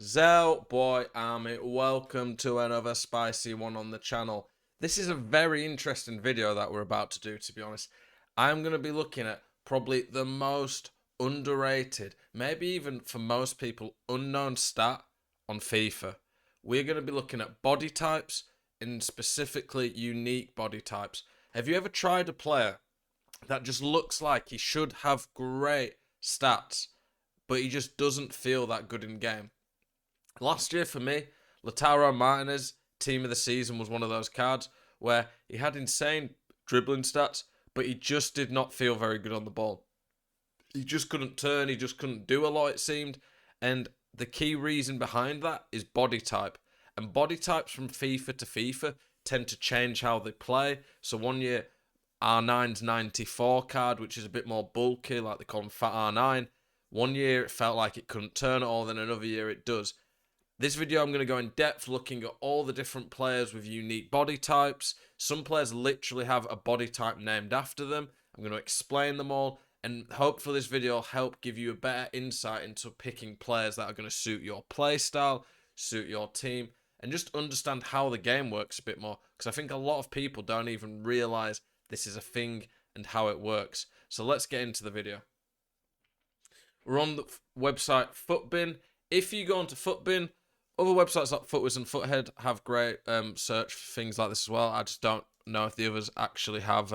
Zell Boy Army, welcome to another spicy one on the channel. This is a very interesting video that we're about to do, to be honest. I'm going to be looking at probably the most underrated, maybe even for most people, unknown stat on FIFA. We're going to be looking at body types and specifically unique body types. Have you ever tried a player that just looks like he should have great stats, but he just doesn't feel that good in game? Last year for me, Lautaro Martinez, team of the season, was one of those cards where he had insane dribbling stats, but he just did not feel very good on the ball. He just couldn't turn, he just couldn't do a lot, it seemed. And the key reason behind that is body type. And body types from FIFA to FIFA tend to change how they play. So one year, R9's 94 card, which is a bit more bulky, like they call him Fat R9. One year it felt like it couldn't turn at all, then another year it does. This video, I'm going to go in depth looking at all the different players with unique body types. Some players literally have a body type named after them. I'm going to explain them all, and hopefully this video will help give you a better insight into picking players that are going to suit your play style, suit your team, and just understand how the game works a bit more. Because I think a lot of people don't even realise this is a thing and how it works. So let's get into the video. We're on the website Footbin. If you go onto Footbin, other websites like Footwiz and Foothead have great search for things like this as well. I just don't know if the others actually have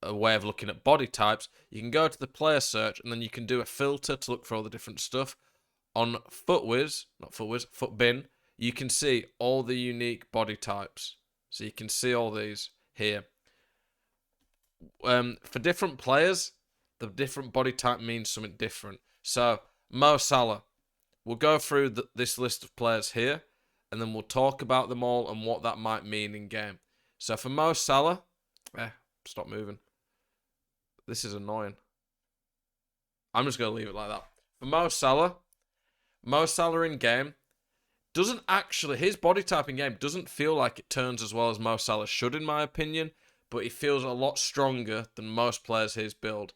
a way of looking at body types. You can go to the player search and then you can do a filter to look for all the different stuff. On Footwiz, not Footwiz, Footbin, you can see all the unique body types. So you can see all these here. For different players, the different body type means something different. So Mo Salah. We'll go through this list of players here, and then we'll talk about them all and what that might mean in game. So for Mo Salah, stop moving. This is annoying. I'm just going to leave it like that. For Mo Salah in game doesn't actually, his body type in game doesn't feel like it turns as well as Mo Salah should, in my opinion, but he feels a lot stronger than most players his build.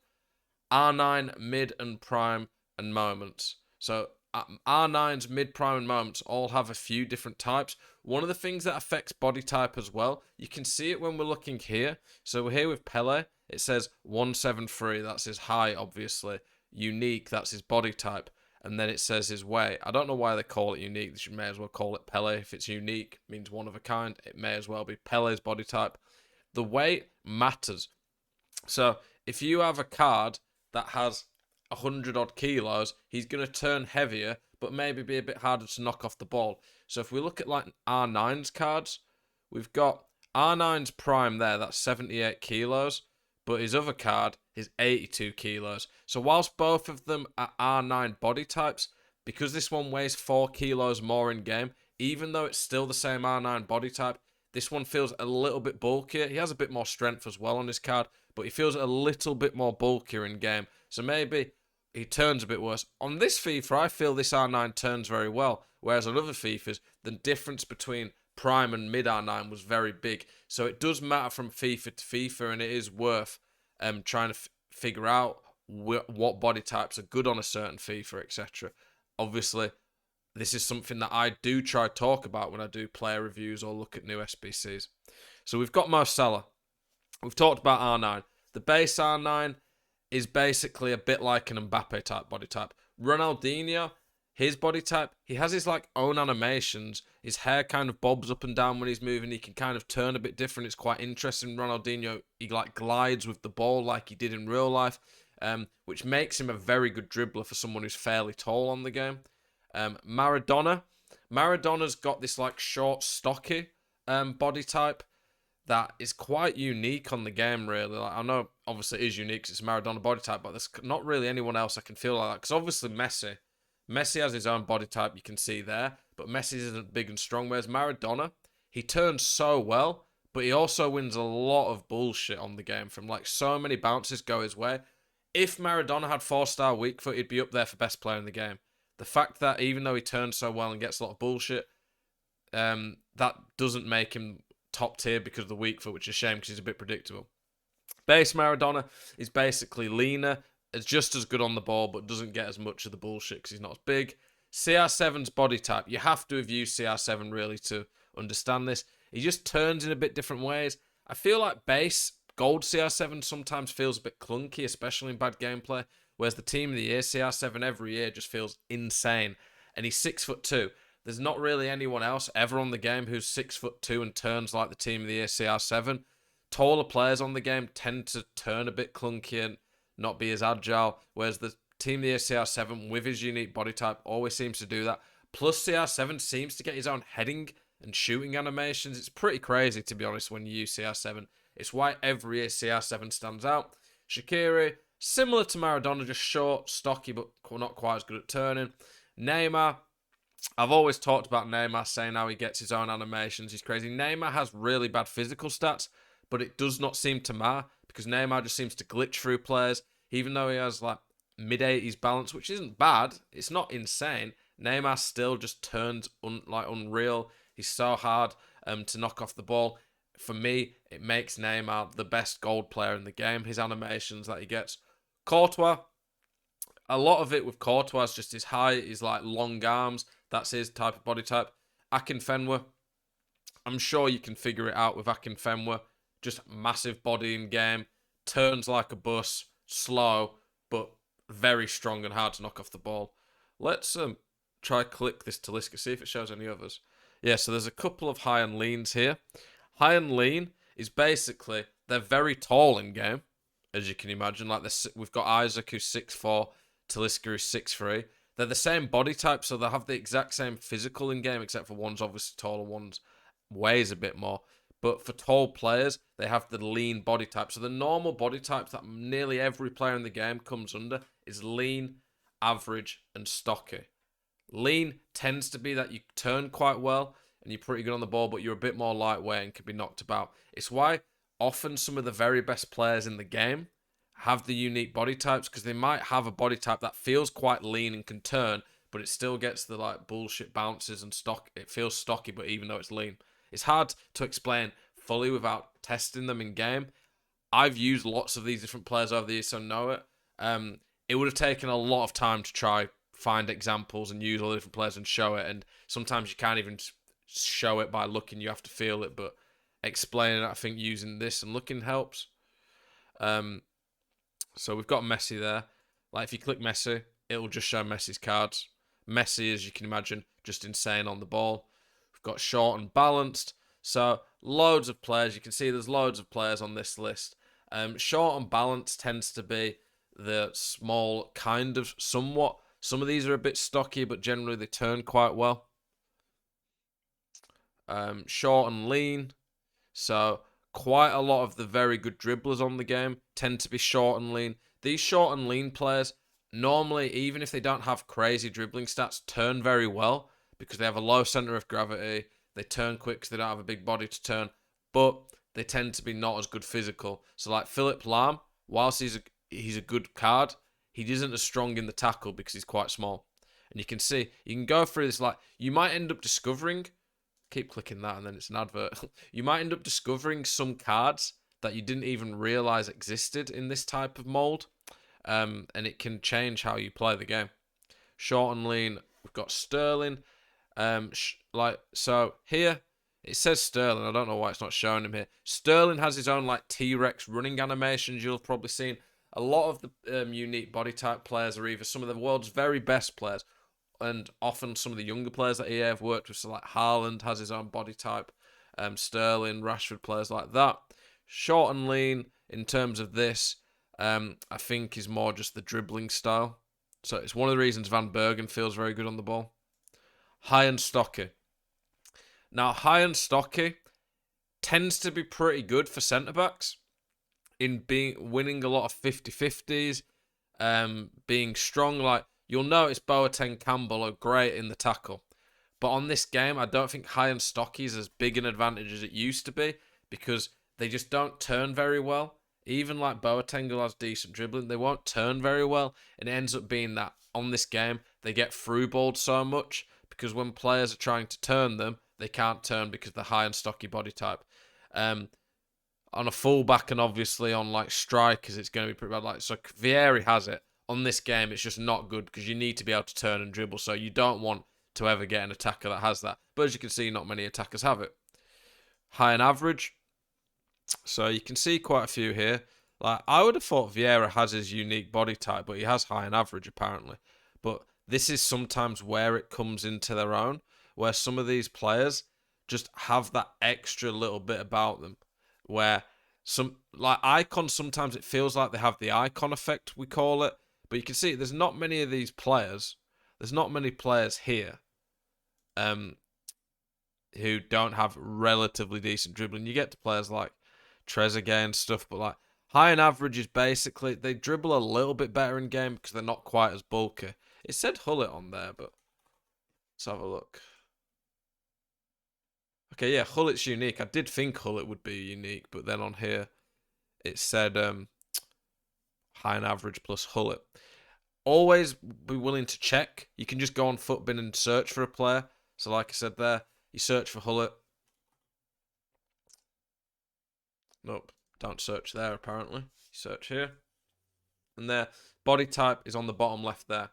R9, mid and prime and moments. So R9's mid, prime, and moments all have a few different types. One of the things that affects body type as well, you can see it when we're looking here. So we're here with Pele. It says 173. That's his height, obviously. Unique, that's his body type. And then it says his weight. I don't know why they call it unique. You may as well call it Pele. If it's unique, it means one of a kind. It may as well be Pele's body type. The weight matters. So if you have a card that has 100 odd kilos, he's going to turn heavier, but maybe be a bit harder to knock off the ball. So if we look at like R9's cards, we've got R9's prime there, that's 78 kilos, but his other card is 82 kilos. So whilst both of them are R9 body types, because this one weighs 4 kilos more in game, even though it's still the same R9 body type, this one feels a little bit bulkier. He has a bit more strength as well on his card, but he feels a little bit more bulkier in game. So maybe he turns a bit worse. On this FIFA, I feel this R9 turns very well, whereas on other FIFAs, the difference between prime and mid R9 was very big. So it does matter from FIFA to FIFA, and it is worth trying to figure out what body types are good on a certain FIFA, etc. Obviously, this is something that I do try to talk about when I do player reviews or look at new SBCs. So we've got Mo Salah. We've talked about R9. The base R9 is basically a bit like an Mbappe type body type. Ronaldinho, his body type, he has his like own animations. His hair kind of bobs up and down when he's moving. He can kind of turn a bit different. It's quite interesting. Ronaldinho, he like glides with the ball like he did in real life, which makes him a very good dribbler for someone who's fairly tall on the game. Maradona's got this like short, stocky body type that is quite unique on the game, really. Like, I know, obviously, it is unique because it's Maradona body type, but there's not really anyone else I can feel like that. Because obviously, Messi has his own body type, you can see there, but Messi isn't big and strong. Whereas Maradona, he turns so well, but he also wins a lot of bullshit on the game from like so many bounces go his way. If Maradona had 4-star weak foot, he'd be up there for best player in the game. The fact that even though he turns so well and gets a lot of bullshit, that doesn't make him top tier because of the weak foot, which is a shame because he's a bit predictable. Base Maradona is basically leaner, is just as good on the ball, but doesn't get as much of the bullshit because he's not as big. CR7's body type, you have to have used CR7 really to understand this. He just turns in a bit different ways. I feel like base gold CR7 sometimes feels a bit clunky, especially in bad gameplay, whereas the team of the year CR7 every year just feels insane. And he's 6'2". There's not really anyone else ever on the game who's 6'2" and turns like the team of the year CR7. Taller players on the game tend to turn a bit clunky and not be as agile, whereas the team of the year CR7 with his unique body type always seems to do that. Plus CR7 seems to get his own heading and shooting animations. It's pretty crazy, to be honest, when you use CR7. It's why every year CR7 stands out. Shaqiri, similar to Maradona, just short, stocky, but not quite as good at turning. Neymar, I've always talked about Neymar, saying how he gets his own animations. He's crazy. Neymar has really bad physical stats, but it does not seem to matter because Neymar just seems to glitch through players. Even though he has like mid-80s balance, which isn't bad, it's not insane. Neymar still just turns unreal. He's so hard to knock off the ball. For me, it makes Neymar the best gold player in the game. His animations that he gets. Courtois, a lot of it with Courtois is just his height, his like long arms. That's his type of body type. Akinfenwa, I'm sure you can figure it out with Akinfenwa. Just massive body in game, turns like a bus, slow, but very strong and hard to knock off the ball. Let's try click this Talisca, see if it shows any others. Yeah, so there's a couple of high and leans here. High and lean is basically, they're very tall in game, as you can imagine. Like we've got Isaac who's 6'4", Talisca who's 6'3". They're the same body type, so they have the exact same physical in game, except for one's obviously taller, one's weighs a bit more. But for tall players, they have the lean body type. So the normal body types that nearly every player in the game comes under is lean, average, and stocky. Lean tends to be that you turn quite well and you're pretty good on the ball, but you're a bit more lightweight and can be knocked about. It's why often some of the very best players in the game have the unique body types, because they might have a body type that feels quite lean and can turn, but it still gets the like bullshit bounces and stock. It feels stocky, but even though it's lean, it's hard to explain fully without testing them in game. I've used lots of these different players over the years, so know it. It would have taken a lot of time to try find examples and use all the different players and show it. And sometimes you can't even show it by looking; you have to feel it. But explaining it, I think using this and looking helps. So we've got Messi there. Like if you click Messi, it'll just show Messi's cards. Messi, as you can imagine, just insane on the ball. We've got short and balanced. So loads of players. You can see there's loads of players on this list. Short and balanced tends to be the small kind of somewhat. Some of these are a bit stocky, but generally they turn quite well. Short and lean. So quite a lot of the very good dribblers on the game tend to be short and lean. These short and lean players, normally, even if they don't have crazy dribbling stats, turn very well because they have a low center of gravity. They turn quick because they don't have a big body to turn, but they tend to be not as good physical. So like Philipp Lahm, whilst he's a good card, he isn't as strong in the tackle because he's quite small. And you can see, you can go through this, like, you might end up discovering, keep clicking that and then it's an advert. You might end up discovering some cards that you didn't even realize existed in this type of mold. And it can change how you play the game. Short and lean, we've got Sterling. So here it says Sterling. I don't know why it's not showing him here. Sterling has his own like T-Rex running animations. You'll have probably seen a lot of the unique body type players are either some of the world's very best players, and often some of the younger players that EA have worked with. So like Haaland has his own body type. Sterling, Rashford, players like that. Short and lean in terms of this, I think is more just the dribbling style. So it's one of the reasons Van Bergen feels very good on the ball. High and stocky. Now, high and stocky tends to be pretty good for centre-backs in winning a lot of 50-50s, being strong. Like, you'll notice Boateng, Campbell are great in the tackle. But on this game, I don't think high and stocky is as big an advantage as it used to be because they just don't turn very well. Even like Boateng has decent dribbling, they won't turn very well. And it ends up being that on this game, they get through-balled so much because when players are trying to turn them, they can't turn because they're high and stocky body type. On a fullback and obviously on like strikers, it's going to be pretty bad. Like, so Vieri has it. on this game, it's just not good because you need to be able to turn and dribble. So you don't want to ever get an attacker that has that. But as you can see, not many attackers have it. High and average. So you can see quite a few here. Like, I would have thought Vieira has his unique body type, but he has high and average apparently. But this is sometimes where it comes into their own, where some of these players just have that extra little bit about them, where some, like icons, sometimes it feels like they have the icon effect, we call it. But you can see there's not many of these players. There's not many players here who don't have relatively decent dribbling. You get to players like Trezeguet and stuff, but like high and average is basically they dribble a little bit better in game because they're not quite as bulky. It said Hullet on there, but let's have a look. Okay, yeah, Hullet's unique. I did think Hullet would be unique, but then on here it said high and average plus Hullet. Always be willing to check. You can just go on Footbin and search for a player. So like I said there, you search for Hullet. Nope, don't search there apparently. You search here. And their body type is on the bottom left there.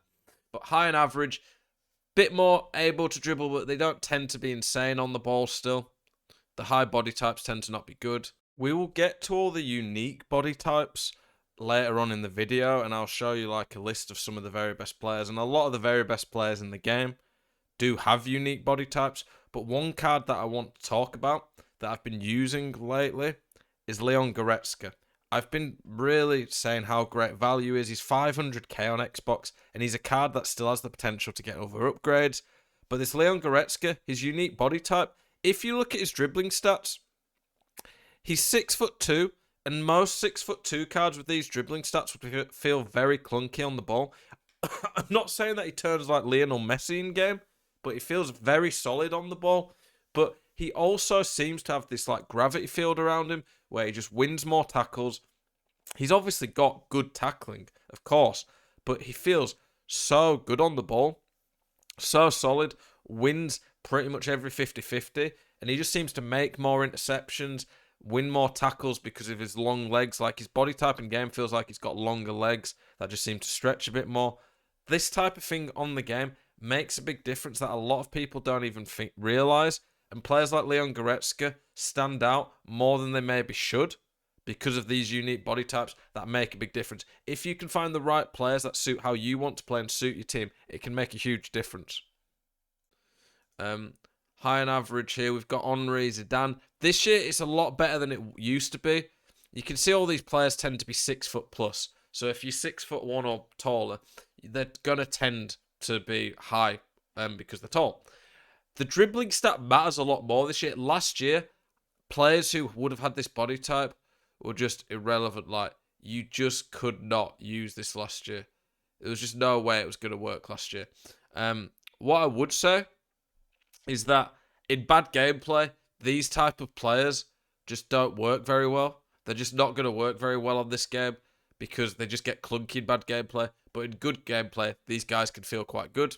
But high and average, bit more able to dribble, but they don't tend to be insane on the ball still. The high body types tend to not be good. We will get to all the unique body types later on in the video, and I'll show you like a list of some of the very best players. And a lot of the very best players in the game do have unique body types. But one card that I want to talk about that I've been using lately is Leon Goretzka. I've been really saying how great value is. He's 500k on Xbox, and he's a card that still has the potential to get other upgrades. But this Leon Goretzka, his unique body type, if you look at his dribbling stats, he's 6'2", and most 6'2" cards with these dribbling stats would feel very clunky on the ball. I'm not saying that he turns like Lionel Messi in game, but he feels very solid on the ball. But he also seems to have this like gravity field around him where he just wins more tackles. He's obviously got good tackling, of course, but he feels so good on the ball, so solid, wins pretty much every 50-50, and he just seems to make more interceptions, win more tackles because of his long legs. Like, his body type in game feels like he's got longer legs that just seem to stretch a bit more. This type of thing on the game makes a big difference that a lot of people don't even realise. And players like Leon Goretzka stand out more than they maybe should because of these unique body types that make a big difference. If you can find the right players that suit how you want to play and suit your team, it can make a huge difference. High and average here, we've got Henry, Zidane. This year, it's a lot better than it used to be. You can see all these players tend to be 6 foot plus. So if you're 6'1" or taller, they're going to tend to be high because they're tall. The dribbling stat matters a lot more this year. Last year, players who would have had this body type were just irrelevant. Like, you just could not use this last year. There was just no way it was going to work last year. What I would say is that in bad gameplay, these type of players just don't work very well. They're just not going to work very well on this game because they just get clunky in bad gameplay. But in good gameplay, these guys can feel quite good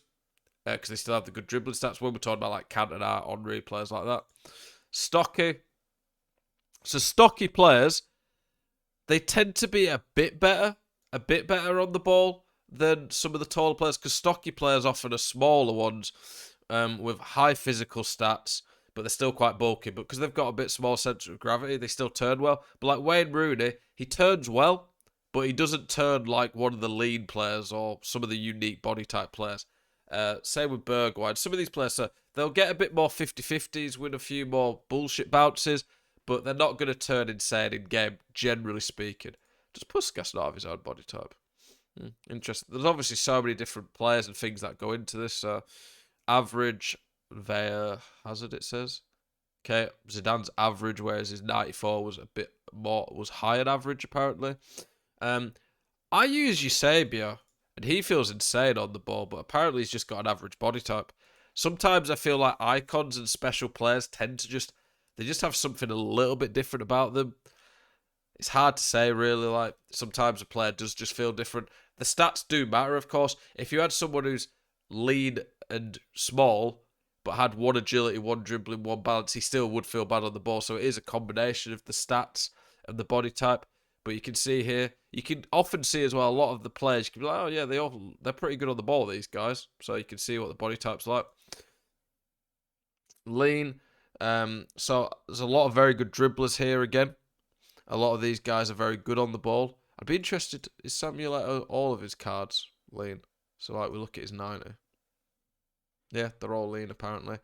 because they still have the good dribbling stats. When we're talking about like Cantona, Henry, players like that. Stocky. So Stocky players, they tend to be a bit better on the ball than some of the taller players because Stocky players often are smaller ones with high physical stats, but they're still quite bulky. But because they've got a bit small centre of gravity, they still turn well. But like Wayne Rooney, he turns well, but he doesn't turn like one of the lean players or some of the unique body type players. Same with Bergwijn. Some of these players, they'll get a bit more 50-50s, win a few more bullshit bounces, but they're not going to turn insane in game, generally speaking. Does Puskas not have his own body type? Interesting. There's obviously so many different players and things that go into this. Average, Via Hazard, it says. Okay, Zidane's average, whereas his 94 was a bit more, was higher average, apparently. I use Eusebio, and he feels insane on the ball, but apparently he's just got an average body type. Sometimes I feel like icons and special players tend to they just have something a little bit different about them. It's hard to say, really. Like, sometimes a player does just feel different. The stats do matter, of course. If you had someone who's lean and small, but had one agility, one dribbling, one balance, he still would feel bad on the ball. So it is a combination of the stats and the body type. But you can see here, you can often see as well a lot of the players. You can be like, oh yeah, they're pretty good on the ball, these guys. So you can see what the body type's like. Lean. So there's a lot of very good dribblers here again. A lot of these guys are very good on the ball. I'd be interested, is Samuel all of his cards lean? So like we look at his 90. Yeah, they're all lean apparently.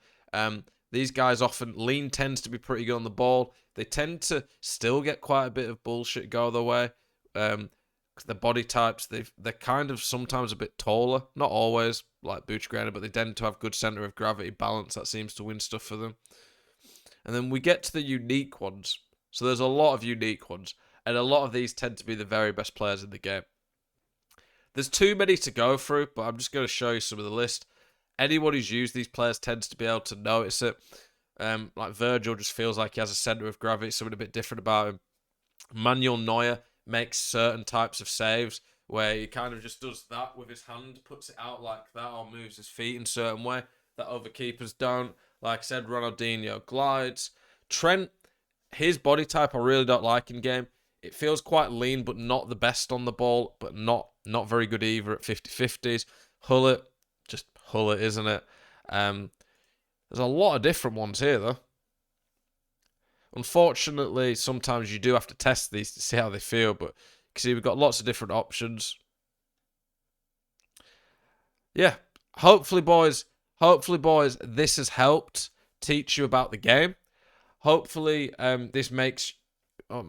These guys often, lean tends to be pretty good on the ball. They tend to still get quite a bit of bullshit go their way. The body types, they're kind of sometimes a bit taller. Not always, like Buchgrena, but they tend to have good centre of gravity balance. That seems to win stuff for them. And then we get to the unique ones. So there's a lot of unique ones. And a lot of these tend to be the very best players in the game. There's too many to go through, but I'm just going to show you some of the list. Anyone who's used these players tends to be able to notice it. Like Virgil just feels like he has a centre of gravity, something a bit different about him. Manuel Neuer makes certain types of saves where he kind of just does that with his hand, puts it out like that, or moves his feet in a certain way that other keepers don't. Like I said, Ronaldinho glides. Trent, his body type I really don't like in game. It feels quite lean, but not the best on the ball, but not very good either at 50-50s. Hullet, just Hullet, isn't it? There's a lot of different ones here, though. Unfortunately, sometimes you do have to test these to see how they feel, but you can see we've got lots of different options. Yeah, hopefully, boys, this has helped teach you about the game. Hopefully, this makes,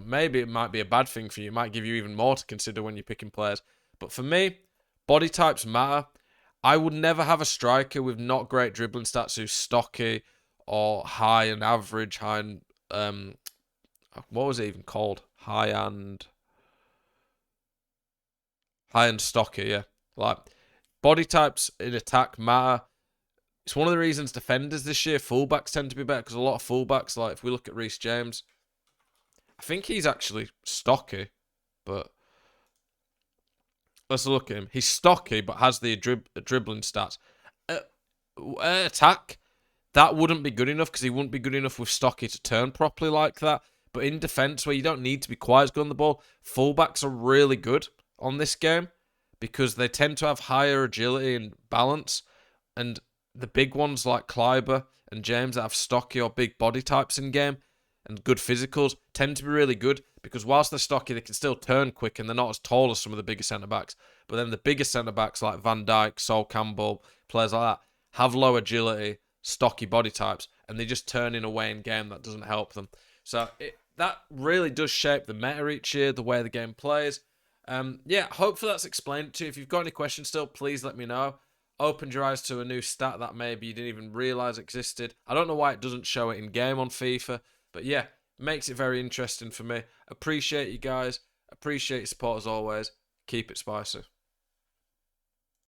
maybe it might be a bad thing for you. It might give you even more to consider when you're picking players. But for me, body types matter. I would never have a striker with not great dribbling stats who's stocky or high and average, high and what was it even called? High and stocky, yeah. Like body types in attack matter. It's one of the reasons defenders this year, fullbacks tend to be better because a lot of fullbacks, like if we look at Reece James, I think he's actually stocky, but let's look at him. He's stocky, but has the dribbling stats. Attack, that wouldn't be good enough because he wouldn't be good enough with Stocky to turn properly like that. But in defence, where you don't need to be quite as good on the ball, fullbacks are really good on this game because they tend to have higher agility and balance. And the big ones like Kleiber and James that have stocky or big body types in game and good physicals tend to be really good because whilst they're stocky, they can still turn quick and they're not as tall as some of the bigger centre-backs. But then the bigger centre-backs like Van Dijk, Sol Campbell, players like that, have low agility, stocky body types, and they just turn in a way in game that doesn't help them. So that really does shape the meta each year, the way the game plays. Yeah, hopefully that's explained it to you. If you've got any questions still, please let me know. Opened your eyes to a new stat that maybe you didn't even realise existed. I don't know why it doesn't show it in game on FIFA, but yeah, makes it very interesting for me. Appreciate you guys. Appreciate your support as always. Keep it spicy.